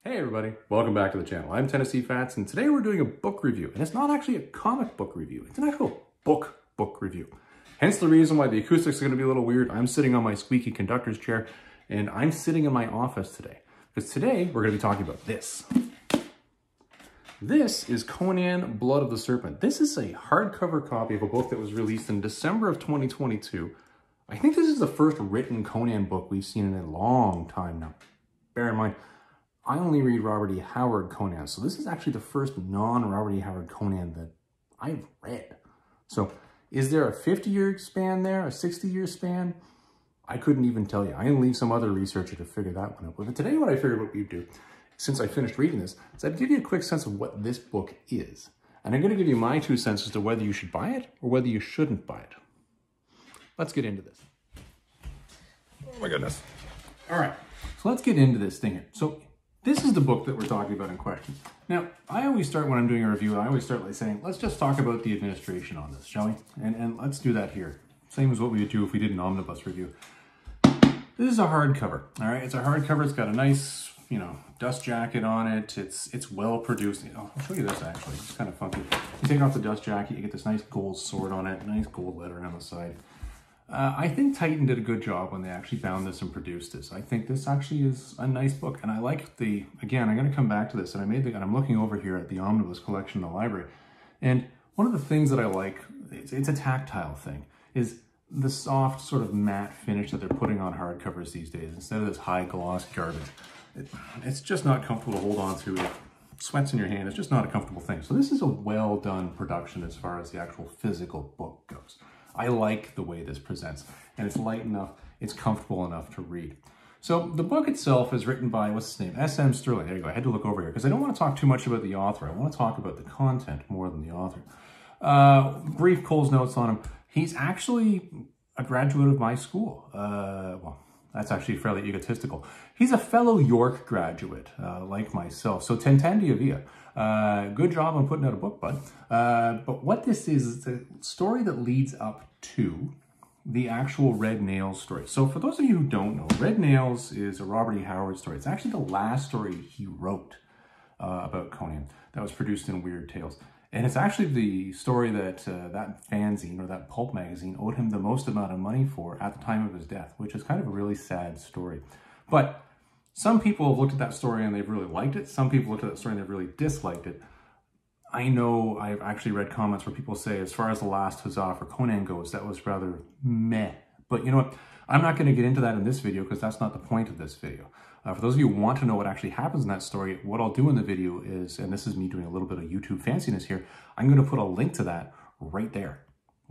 Hey everybody, welcome back to the channel. I'm Tennessee Fats, and today we're doing a book review. And it's not actually a comic book review, it's an actual book review. Hence the reason why the acoustics are going to be a little weird. I'm sitting on my squeaky conductor's chair, and I'm sitting in my office today. Because today we're going to be talking about this. This is Conan, Blood of the Serpent. This is a hardcover copy of a book that was released in December of 2022. I think this is the first written Conan book we've seen in a long time now. Bear in mind, I only read Robert E. Howard Conan, so this is actually the first non-Robert E. Howard Conan that I've read. So, is there a 50-year span there, a 60-year span? I couldn't even tell you. I'm going to leave some other researcher to figure that one out. But today what I figured what we'd do, since I finished reading this, is I'd give you a quick sense of what this book is. And I'm going to give you my 2 cents as to whether you should buy it or whether you shouldn't buy it. Let's get into this. Oh my goodness. All right, so let's get into this thing here. So, this is the book that we're talking about in question. Now, I always start when I'm doing a review, I always start by saying, let's just talk about the administration on this, shall we? And let's do that here. Same as what we would do if we did an omnibus review. This is a hardcover, all right? It's a hardcover. It's got a nice, dust jacket on it. It's well produced. I'll show you this, actually. It's kind of funky. You take off the dust jacket, you get this nice gold sword on it, nice gold lettering on the side. I think Titan did a good job when they actually bound this and produced this. I think this actually is a nice book, and I like again, I'm going to come back to this, and I'm looking over here at the omnibus collection in the library, and one of the things that I like, it's a tactile thing, is the soft sort of matte finish that they're putting on hardcovers these days, instead of this high gloss garbage. It's just not comfortable to hold on to. It sweats in your hand. It's just not a comfortable thing. So this is a well done production as far as the actual physical book goes. I like the way this presents, and it's light enough, it's comfortable enough to read. So the book itself is written by, what's his name? S.M. Sterling. There you go. I had to look over here because I don't want to talk too much about the author. I want to talk about the content more than the author. Brief Cole's notes on him. He's actually a graduate of my school. Well, that's actually fairly egotistical. He's a fellow York graduate, like myself. So Tentandia Via. Good job on putting out a book, bud. But what this is a story that leads up to the actual Red Nails story. So for those of you who don't know, Red Nails is a Robert E. Howard story. It's actually the last story he wrote about Conan that was produced in Weird Tales. And it's actually the story that that fanzine or that pulp magazine owed him the most amount of money for at the time of his death, which is kind of a really sad story. But some people have looked at that story and they've really liked it. Some people looked at that story and they've really disliked it. I know I've actually read comments where people say, as far as The Last Huzzah for Conan goes, that was rather meh. But you know what? I'm not going to get into that in this video because that's not the point of this video. For those of you who want to know what actually happens in that story, what I'll do in the video is, and this is me doing a little bit of YouTube fanciness here, I'm going to put a link to that right there.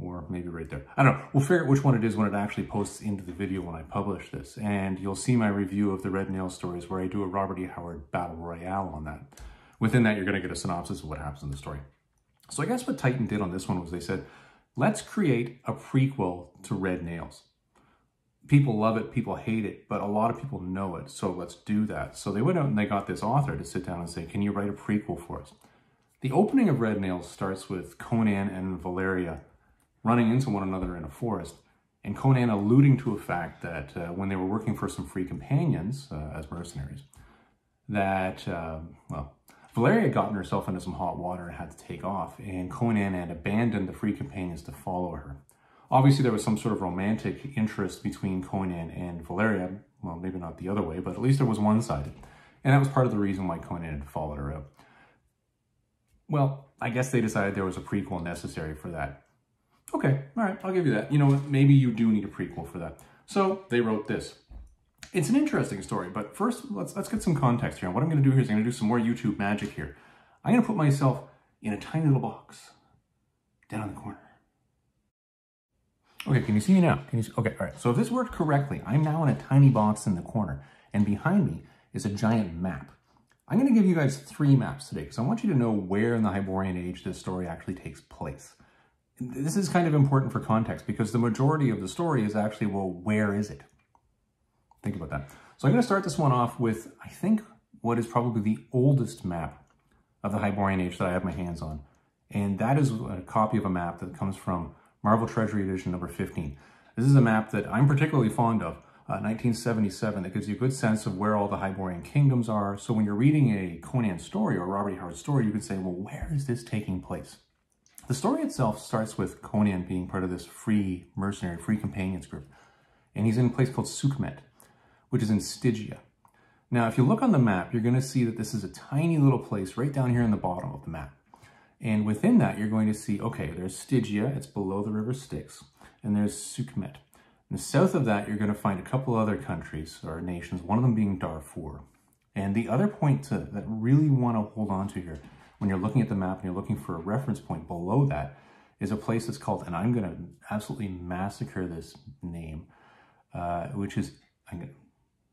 Or maybe right there. I don't know. We'll figure out which one it is when it actually posts into the video when I publish this. And you'll see my review of the Red Nails stories where I do a Robert E. Howard Battle Royale on that. Within that, you're going to get a synopsis of what happens in the story. So I guess what Titan did on this one was they said, let's create a prequel to Red Nails. People love it, people hate it, but a lot of people know it, so let's do that. So they went out and they got this author to sit down and say, can you write a prequel for us? The opening of Red Nails starts with Conan and Valeria running into one another in a forest, and Conan alluding to a fact that when they were working for some free companions as mercenaries, that, well, Valeria had gotten herself into some hot water and had to take off, and Conan had abandoned the free companions to follow her. Obviously, there was some sort of romantic interest between Conan and Valeria. Well, maybe not the other way, but at least it was one-sided. And that was part of the reason why Conan had followed her out. Well, I guess they decided there was a prequel necessary for that. Okay, all right, I'll give you that. You know what, maybe you do need a prequel for that. So they wrote this. It's an interesting story, but first, let's get some context here. And what I'm going to do here is I'm going to do some more YouTube magic here. I'm going to put myself in a tiny little box down in the corner. Okay, can you see me now? Can you see? Okay, all right. So if this worked correctly, I'm now in a tiny box in the corner, and behind me is a giant map. I'm going to give you guys 3 maps today because I want you to know where in the Hyborian Age this story actually takes place. This is kind of important for context because the majority of the story is actually, well, where is it? Think about that. So I'm going to start this one off with, I think, what is probably the oldest map of the Hyborian Age that I have my hands on. And that is a copy of a map that comes from Marvel Treasury Edition number 15. This is a map that I'm particularly fond of. 1977, that gives you a good sense of where all the Hyborian kingdoms are. So when you're reading a Conan story or Robert E. Howard story, you could say, well, where is this taking place? The story itself starts with Conan being part of this free mercenary, free companions group. And he's in a place called Sukhmet, which is in Stygia. Now, if you look on the map, you're going to see that this is a tiny little place right down here in the bottom of the map. And within that, you're going to see, okay, there's Stygia, it's below the river Styx, and there's Sukhmet. And south of that, you're going to find a couple other countries or nations, one of them being Darfur. And the other point that really want to hold on to here, when you're looking at the map and you're looking for a reference point below that, is a place that's called, and I'm going to absolutely massacre this name, which is,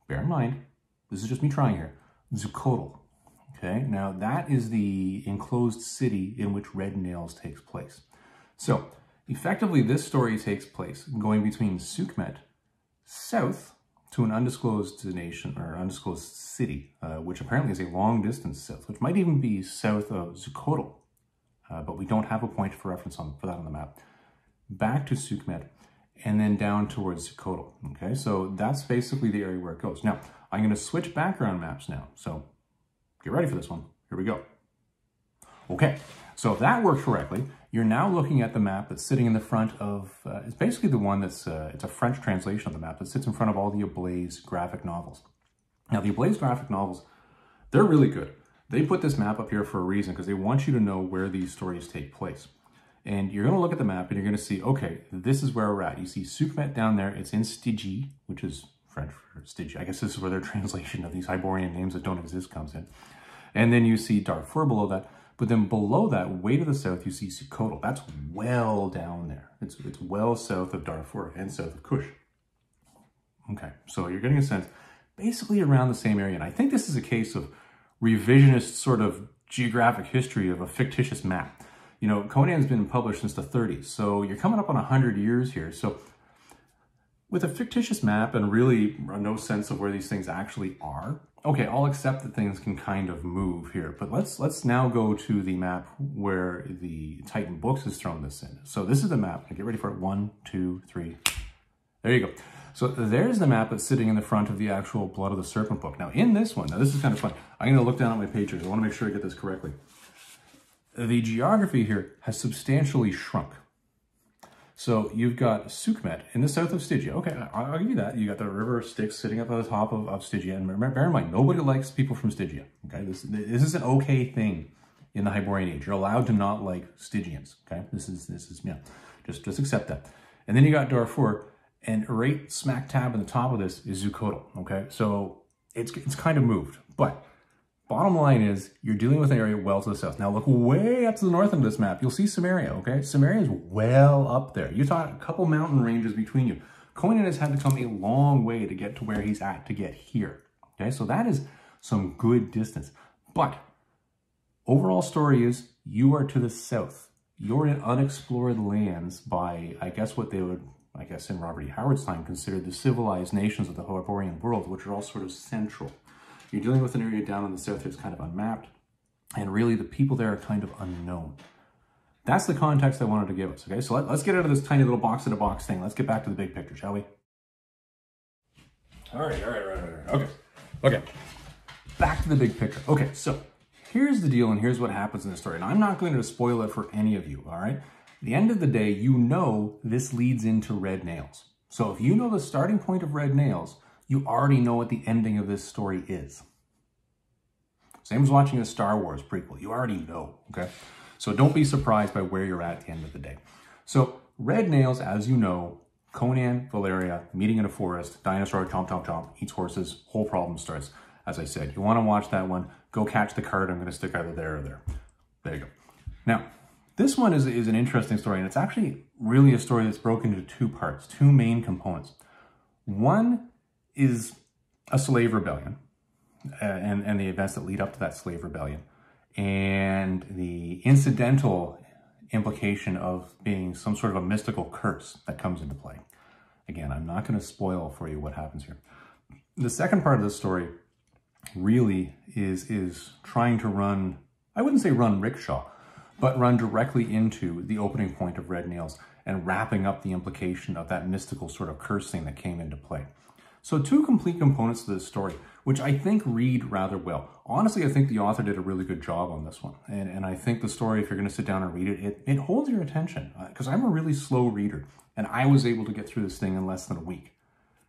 bear in mind, this is just me trying here, Zuccotle. Okay, now that is the enclosed city in which Red Nails takes place. So, effectively, this story takes place going between Sukhmet south to an undisclosed nation or undisclosed city, which apparently is a long distance south, which might even be south of Zuccotle, but we don't have a point for reference for that on the map. Back to Sukhmet and then down towards Zuccotle. Okay, so that's basically the area where it goes. Now, I'm going to switch background maps now, so get ready for this one. Here we go. Okay, so if that worked correctly, you're now looking at the map that's sitting in the front of, it's basically the one that's, it's a French translation of the map that sits in front of all the Ablaze graphic novels. Now, the Ablaze graphic novels, they're really good. They put this map up here for a reason because they want you to know where these stories take place. And you're going to look at the map and you're going to see, okay, this is where we're at. You see Sukhmet down there. It's in Stygie, which is French for Stygia. I guess this is where their translation of these Hyborian names that don't exist comes in. And then you see Darfur below that. But then below that, way to the south, you see Zuccotle. That's well down there. It's well south of Darfur and south of Kush. Okay, so you're getting a sense basically around the same area. And I think this is a case of revisionist sort of geographic history of a fictitious map. You know, Conan's been published since the 30s, so you're coming up on 100 years here. So with a fictitious map and really no sense of where these things actually are, okay, I'll accept that things can kind of move here, but let's now go to the map where the Titan Books has thrown this in. So this is the map. Get ready for it. 1, 2, 3. There you go. So there's the map that's sitting in the front of the actual Blood of the Serpent book. Now in this one, now this is kind of fun. I'm going to look down at my page here. I want to make sure I get this correctly. The geography here has substantially shrunk. So you've got Sukhmet in the south of Stygia. Okay, I'll give you that. You got the river Styx sitting up at the top of Stygia. And bear in mind, nobody likes people from Stygia. Okay, this is an okay thing in the Hyborian Age. You're allowed to not like Stygians. Okay, this is yeah, just accept that. And then you got Darfur, and right smack tab in the top of this is Zuccotle. Okay, so it's kind of moved, but bottom line is, you're dealing with an area well to the south. Now look way up to the north of this map. You'll see Samaria, okay? Samaria is well up there. You thought a couple mountain ranges between you. Conan has had to come a long way to get to where he's at to get here, okay? So that is some good distance. But overall story is, you are to the south. You're in unexplored lands by, I guess what they would, I guess in Robert E. Howard's time, consider the civilized nations of the Hyborian world, which are all sort of central. You're dealing with an area down in the south that's kind of unmapped, and really the people there are kind of unknown. That's the context I wanted to give us, okay? So let's get out of this tiny little box in a box thing. Let's get back to the big picture, shall we? All right. Okay. Back to the big picture. Okay, so here's the deal and here's what happens in the story. And I'm not going to spoil it for any of you, all right? At the end of the day, you know this leads into Red Nails. So if you know the starting point of Red Nails, you already know what the ending of this story is. Same as watching a Star Wars prequel. You already know, okay? So don't be surprised by where you're at the end of the day. So Red Nails, as you know, Conan, Valeria, meeting in a forest, dinosaur, chomp, chomp, chomp, eats horses, whole problem starts. As I said, you want to watch that one, go catch the card. I'm going to stick either there or there. There you go. Now, this one is an interesting story, and it's actually really a story that's broken into two parts, two main components. One is a slave rebellion and the events that lead up to that slave rebellion and the incidental implication of being some sort of a mystical curse that comes into play. Again, I'm not going to spoil for you what happens here. The second part of the story really is trying to run, I wouldn't say run rickshaw, but run directly into the opening point of Red Nails and wrapping up the implication of that mystical sort of curse thing that came into play. So two complete components to this story, which I think read rather well. Honestly, I think the author did a really good job on this one. And I think the story, if you're going to sit down and read it, it holds your attention. Because I'm a really slow reader, and I was able to get through this thing in less than a week.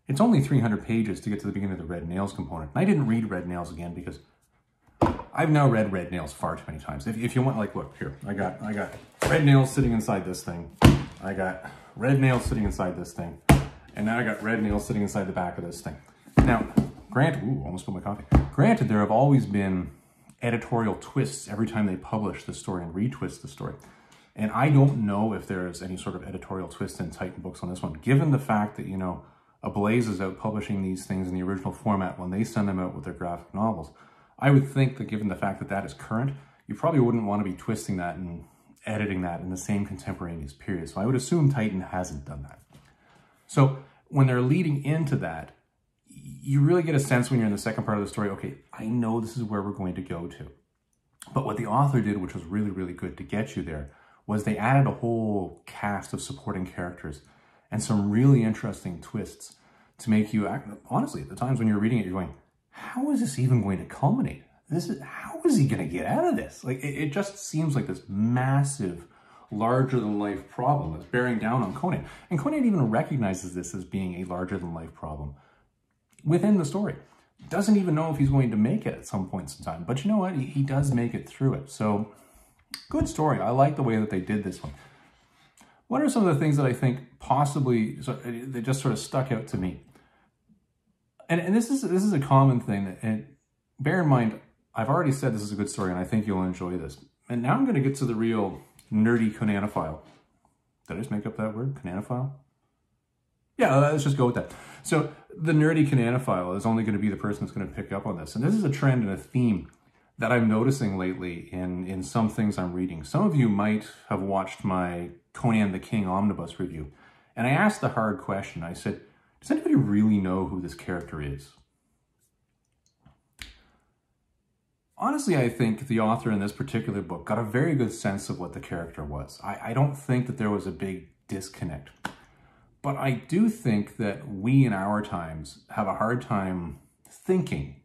It's only 300 pages to get to the beginning of the Red Nails component. And I didn't read Red Nails again because I've now read Red Nails far too many times. If you want, like, look, here, I got Red Nails sitting inside this thing. I got Red Nails sitting inside this thing. And now I got Red Nails sitting inside the back of this thing. Now, granted, ooh, almost spilled my coffee. Granted, there have always been editorial twists every time they publish the story and retwist the story. And I don't know if there's any sort of editorial twist in Titan books on this one, given the fact that, you know, Ablaze is out publishing these things in the original format when they send them out with their graphic novels. I would think that given the fact that that is current, you probably wouldn't want to be twisting that and editing that in the same contemporaneous period. So I would assume Titan hasn't done that. So when they're leading into that, you really get a sense when you're in the second part of the story, okay, I know this is where we're going to go to. But what the author did, which was really, really good to get you there, was they added a whole cast of supporting characters and some really interesting twists to make you act. Honestly, at the times when you're reading it, you're going, how is this even going to culminate? How is he going to get out of this? Like, it just seems like this massive, larger-than-life problem that's bearing down on Conan. And Conan even recognizes this as being a larger-than-life problem within the story. Doesn't even know if he's going to make it at some points in time. But you know what? He does make it through it. So, good story. I like the way that they did this one. What are some of the things that I think possibly, they just sort of stuck out to me? And this is a common thing. And bear in mind, I've already said this is a good story, and I think you'll enjoy this. And now I'm going to get to the real nerdy Conanophile. Did I just make up that word? Conanophile? Yeah, let's just go with that. So the nerdy Conanophile is only going to be the person that's going to pick up on this. And this is a trend and a theme that I'm noticing lately in some things I'm reading. Some of you might have watched my Conan the King Omnibus review. And I asked the hard question. I said, does anybody really know who this character is? Honestly, I think the author in this particular book got a very good sense of what the character was. I don't think that there was a big disconnect. But I do think that we in our times have a hard time thinking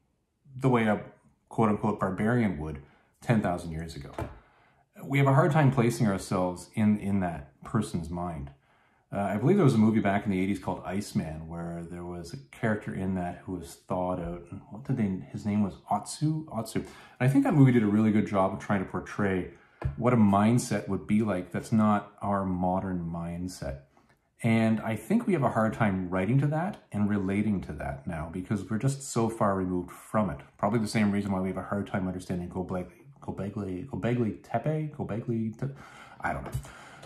the way a quote-unquote barbarian would 10,000 years ago. We have a hard time placing ourselves in that person's mind. I believe there was a movie back in the 80s called Iceman, where there was a character in that who was thawed out. And his name was Otsu? Otsu. And I think that movie did a really good job of trying to portray what a mindset would be like that's not our modern mindset. And I think we have a hard time writing to that and relating to that now because we're just so far removed from it. Probably the same reason why we have a hard time understanding Gobekli Tepe? I don't know.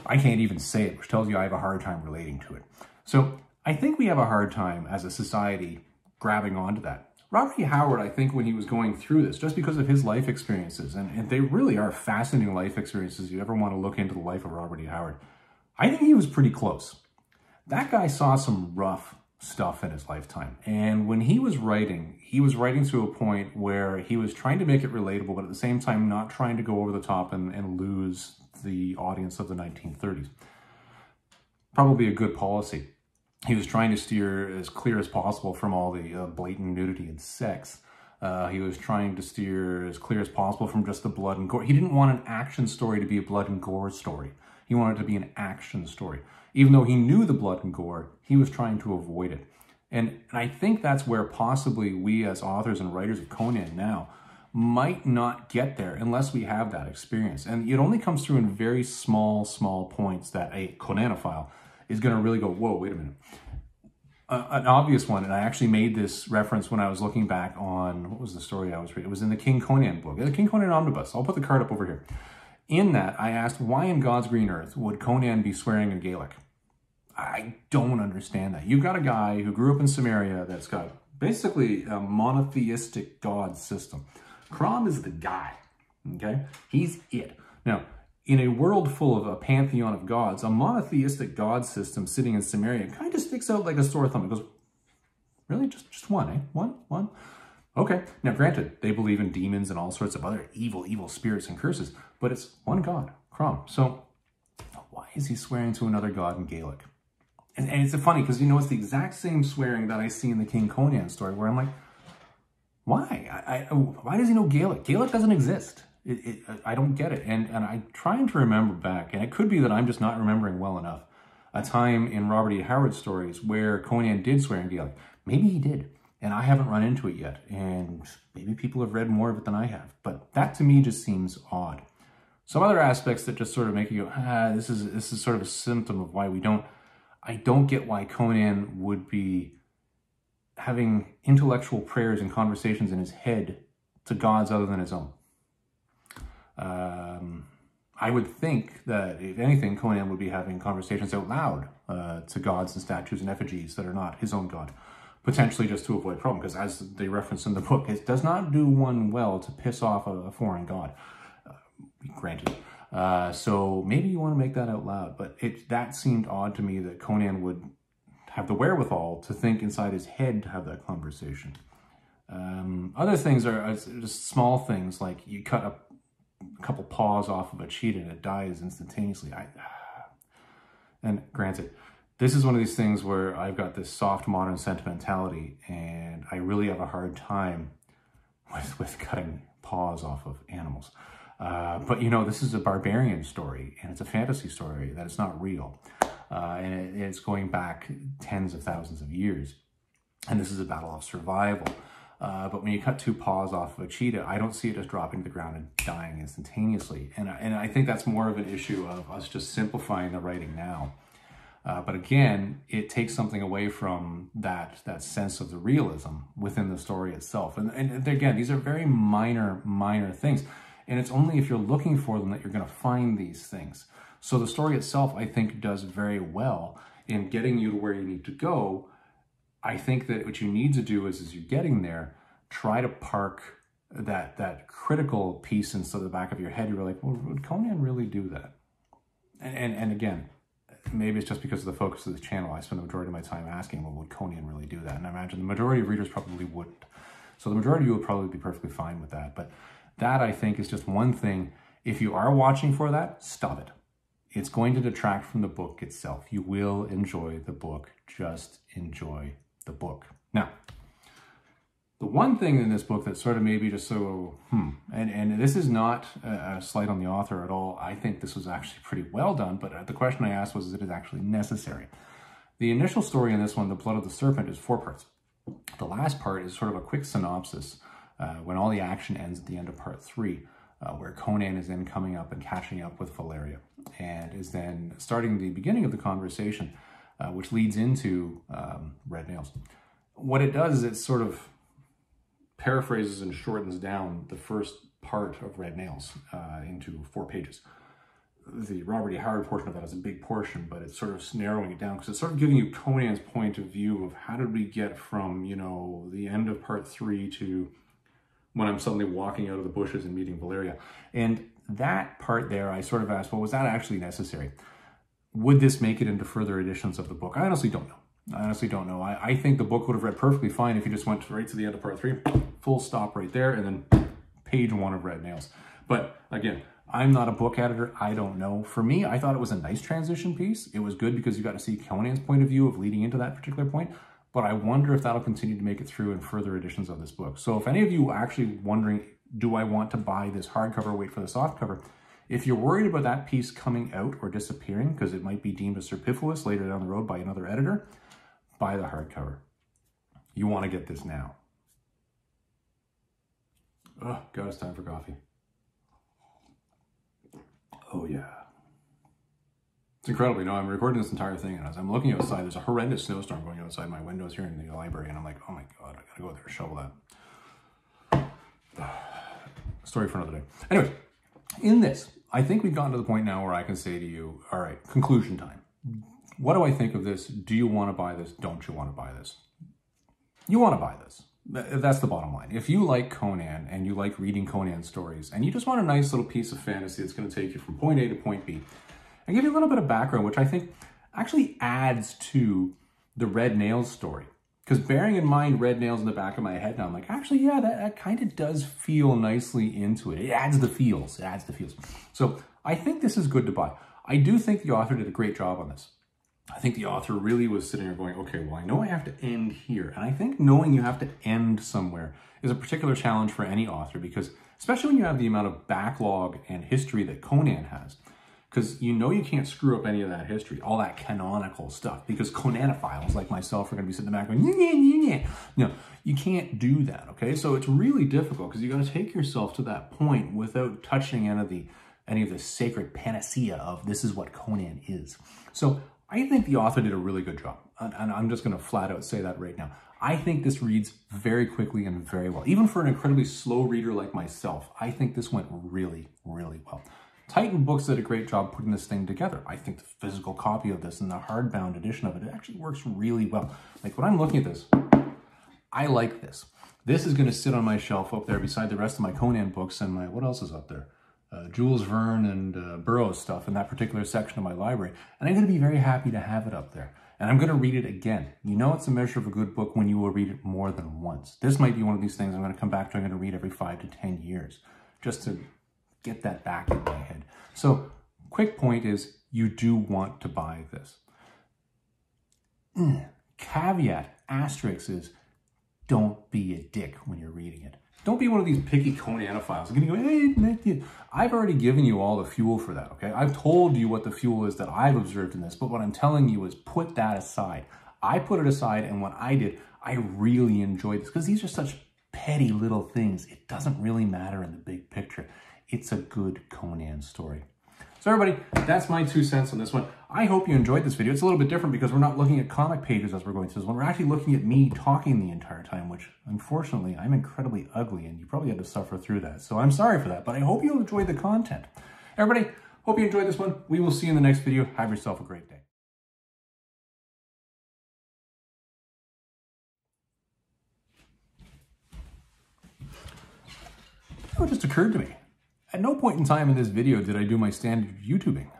I can't even say it, which tells you I have a hard time relating to it. So I think we have a hard time as a society grabbing onto that. Robert E. Howard, I think when he was going through this, just because of his life experiences, and they really are fascinating life experiences, if you ever want to look into the life of Robert E. Howard, I think he was pretty close. That guy saw some rough stuff in his lifetime. And when he was writing to a point where he was trying to make it relatable, but at the same time not trying to go over the top and lose the audience of the 1930s. Probably a good policy. He was trying to steer as clear as possible from all the blatant nudity and sex. He was trying to steer as clear as possible from just the blood and gore. He didn't want an action story to be a blood and gore story. He wanted it to be an action story. Even though he knew the blood and gore, he was trying to avoid it. And I think that's where possibly we as authors and writers of Conan now might not get there unless we have that experience. And it only comes through in very small points that a Conanophile is going to really go, whoa, wait a minute. An obvious one, and I actually made this reference when I was looking back on, what was the story I was reading? It was in the King Conan book, the King Conan Omnibus. I'll put the card up over here. In that, I asked, why in God's green earth would Conan be swearing in Gaelic? I don't understand that. You've got a guy who grew up in Samaria that's got basically a monotheistic god system. Crom is the guy, okay? He's it. Now, in a world full of a pantheon of gods, a monotheistic god system sitting in Samaria kind of sticks out like a sore thumb. It goes, really? Just one, eh? One? Okay. Now, granted, they believe in demons and all sorts of other evil spirits and curses, but it's one god, Crom. So, why is he swearing to another god in Gaelic? And it's funny because, you know, it's the exact same swearing that I see in the King Conan story where I'm like, why? Why does he know Gaelic? Gaelic doesn't exist. I don't get it. And I'm trying to remember back, and it could be that I'm just not remembering well enough, a time in Robert E. Howard's stories where Conan did swear in Gaelic. Maybe he did, and I haven't run into it yet. And maybe people have read more of it than I have. But that to me just seems odd. Some other aspects that just sort of make you go, this is sort of a symptom of why I don't get why Conan would be having intellectual prayers and conversations in his head to gods other than his own. I would think that, if anything, Conan would be having conversations out loud to gods and statues and effigies that are not his own god, potentially just to avoid problem, because as they reference in the book, it does not do one well to piss off a foreign god, granted. So maybe you want to make that out loud, but that seemed odd to me that Conan would have the wherewithal to think inside his head to have that conversation. Other things are just small things, like you cut a couple paws off of a cheetah and it dies instantaneously. And granted, this is one of these things where I've got this soft modern sentimentality, and I really have a hard time with cutting paws off of animals. But you know, this is a barbarian story, and it's a fantasy story that is not real. And it's going back tens of thousands of years. And this is a battle of survival. But when you cut two paws off of a cheetah, I don't see it as dropping to the ground and dying instantaneously. And I think that's more of an issue of us just simplifying the writing now. But again, it takes something away from that sense of the realism within the story itself. And again, these are very minor things. And it's only if you're looking for them that you're going to find these things. So the story itself, I think, does very well in getting you to where you need to go. I think that what you need to do is, as you're getting there, try to park that critical piece into the back of your head. You're like, well, would Conan really do that? And again, maybe it's just because of the focus of this channel. I spend the majority of my time asking, well, would Conan really do that? And I imagine the majority of readers probably wouldn't. So the majority of you would probably be perfectly fine with that. But that, I think, is just one thing. If you are watching for that, stop it. It's going to detract from the book itself. You will enjoy the book. Just enjoy the book. Now, the one thing in this book that sort of maybe just so, and this is not a slight on the author at all. I think this was actually pretty well done, but the question I asked was, is it actually necessary? The initial story in this one, The Blood of the Serpent, is 4 parts. The last part is sort of a quick synopsis when all the action ends at the end of part 3, where Conan is then coming up and catching up with Valeria, and is then starting the beginning of the conversation, which leads into Red Nails. What it does is it sort of paraphrases and shortens down the first part of Red Nails into 4 pages. The Robert E. Howard portion of that is a big portion, but it's sort of narrowing it down because it's sort of giving you Conan's point of view of how did we get from, you know, the end of part 3 to when I'm suddenly walking out of the bushes and meeting Valeria. And that part there, I sort of asked, well, was that actually necessary? Would this make it into further editions of the book? I honestly don't know. I think the book would have read perfectly fine if you just went right to the end of part 3, full stop right there, and then page 1 of Red Nails. But again, I'm not a book editor. I don't know. For me, I thought it was a nice transition piece. It was good because you got to see Conan's point of view of leading into that particular point. But I wonder if that'll continue to make it through in further editions of this book. So if any of you are actually wondering, do I want to buy this hardcover or wait for the softcover? If you're worried about that piece coming out or disappearing because it might be deemed as superfluous later down the road by another editor, buy the hardcover. You want to get this now. Oh, God, it's time for coffee. Oh, yeah. It's incredible. You know, I'm recording this entire thing, and as I'm looking outside, there's a horrendous snowstorm going outside my windows here in the library, and I'm like, oh my God, I gotta go out there and shovel that. Story for another day. Anyway, in this, I think we've gotten to the point now where I can say to you, all right, conclusion time. What do I think of this? Do you want to buy this? Don't you want to buy this? You want to buy this. That's the bottom line. If you like Conan and you like reading Conan stories and you just want a nice little piece of fantasy that's going to take you from point A to point B and give you a little bit of background, which I think actually adds to the Red Nails story. Because bearing in mind Red Nails in the back of my head now, I'm like, actually, yeah, that kind of does feel nicely into it. It adds the feels. It adds the feels. So I think this is good to buy. I do think the author did a great job on this. I think the author really was sitting there going, okay, well, I know I have to end here. And I think knowing you have to end somewhere is a particular challenge for any author, because especially when you have the amount of backlog and history that Conan has, because you know you can't screw up any of that history, all that canonical stuff, because Conanophiles like myself are going to be sitting in the back going, yeah. No, you can't do that, okay? So it's really difficult because you got to take yourself to that point without touching any of the sacred panacea of this is what Conan is. So I think the author did a really good job, and I'm just going to flat out say that right now. I think this reads very quickly and very well. Even for an incredibly slow reader like myself, I think this went really, really well. Titan Books did a great job putting this thing together. I think the physical copy of this and the hardbound edition of it actually works really well. Like when I'm looking at this, I like this. This is going to sit on my shelf up there beside the rest of my Conan books and my, what else is up there? Jules Verne and Burroughs stuff in that particular section of my library. And I'm going to be very happy to have it up there. And I'm going to read it again. You know it's a measure of a good book when you will read it more than once. This might be one of these things I'm going to come back to. I'm going to read every 5 to 10 years just to get that back in my head. So, quick point is you do want to buy this. Caveat, asterisk is don't be a dick when you're reading it. Don't be one of these picky Conanophiles. You're going to go, hey, I've already given you all the fuel for that, okay? I've told you what the fuel is that I've observed in this, but what I'm telling you is put that aside. I put it aside, and what I did, I really enjoyed this, because these are such petty little things. It doesn't really matter in the big picture. It's a good Conan story. So everybody, that's my 2 cents on this one. I hope you enjoyed this video. It's a little bit different because we're not looking at comic pages as we're going through this one. We're actually looking at me talking the entire time, which unfortunately I'm incredibly ugly, and you probably had to suffer through that. So I'm sorry for that, but I hope you enjoyed the content. Everybody, hope you enjoyed this one. We will see you in the next video. Have yourself a great day. It just occurred to me. At no point in time in this video did I do my standard YouTubing.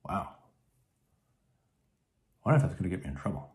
Wow. I wonder if that's going to get me in trouble.